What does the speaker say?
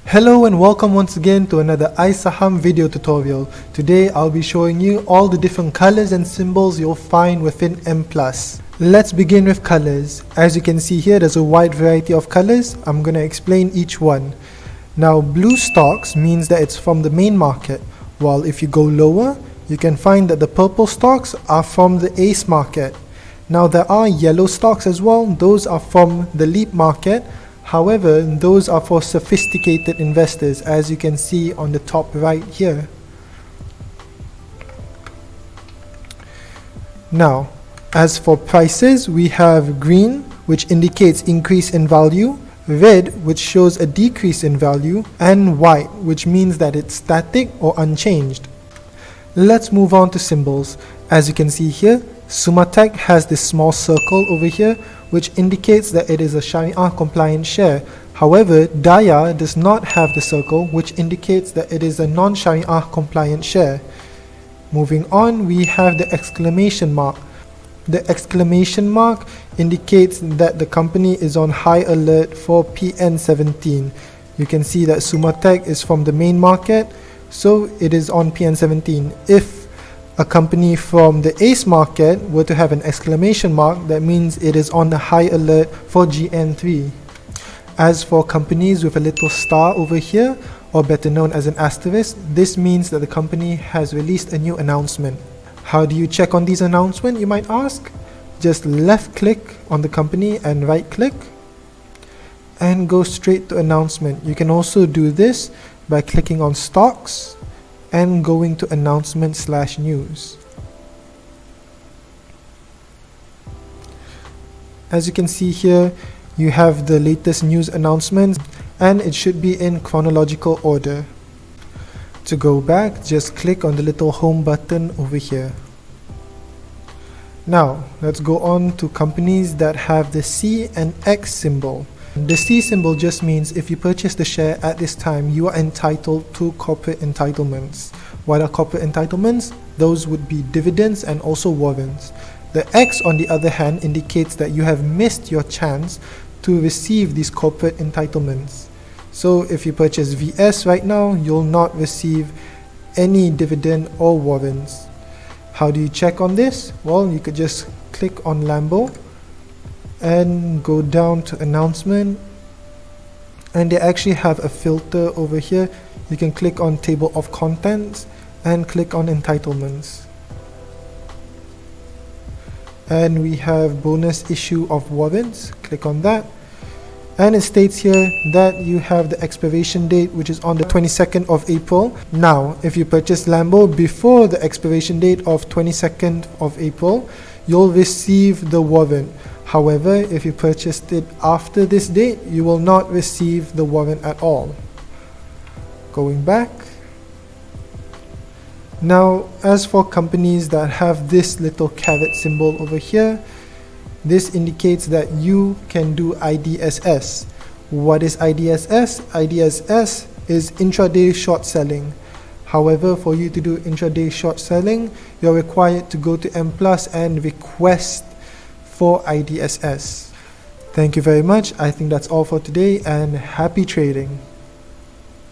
Hello and welcome once again to another iSaham video tutorial. Today I'll be showing you all the different colors and symbols you'll find within Mplus. Let's begin with colors. As you can see here, there's a wide variety of colors. I'm going to explain each one. Now, blue stocks means that it's from the main market, while if you go lower, you can find that the purple stocks are from the ace market. Now, there are yellow stocks as well. Those are from the leap market. However, those are for sophisticated investors, as you can see on the top right here. Now, as for prices, we have green, which indicates increase in value, red, which shows a decrease in value, and white, which means that it's static or unchanged. Let's move on to symbols. As you can see here, Sumatec has this small circle over here, which indicates that it is a Sharia compliant share. However, Daya does not have the circle, which indicates that it is a non-Sharia compliant share. Moving on, we have the exclamation mark. The exclamation mark indicates that the company is on high alert for PN17. You can see that Sumatec is from the main market, so it is on PN17. If a company from the ACE market were to have an exclamation mark, that means it is on the high alert for GN3. As for companies with a little star over here, or better known as an asterisk, this means that the company has released a new announcement. How do you check on these announcements, you might ask? Just left click on the company and right click and go straight to announcement. You can also do this by clicking on stocks and going to announcement/news. As you can see here, you have the latest news announcements, and it should be in chronological order. To go back, just click on the little home button over here. Now, let's go on to companies that have the C and X symbol. The C symbol just means if you purchase the share at this time, you are entitled to corporate entitlements. What are corporate entitlements? Those would be dividends and also warrants. The X, on the other hand, indicates that you have missed your chance to receive these corporate entitlements. So if you purchase VS right now, you'll not receive any dividend or warrants. How do you check on this? Well, you could just click on Lambo and go down to announcement, and they actually have a filter over here. You can click on table of contents and click on entitlements, and we have bonus issue of warrants. Click on that, and it states here that you have the expiration date, which is on the 22nd of April. Now, if you purchase Lambo before the expiration date of 22nd of April, you'll receive the warrant. However, if you purchased it after this date, you will not receive the warrant at all. Going back. Now, as for companies that have this little caret symbol over here, this indicates that you can do IDSS. What is IDSS? IDSS is intraday short selling. However, for you to do intraday short selling, you're required to go to Mplus and request for IDSS. Thank you very much. I think that's all for today, and happy trading.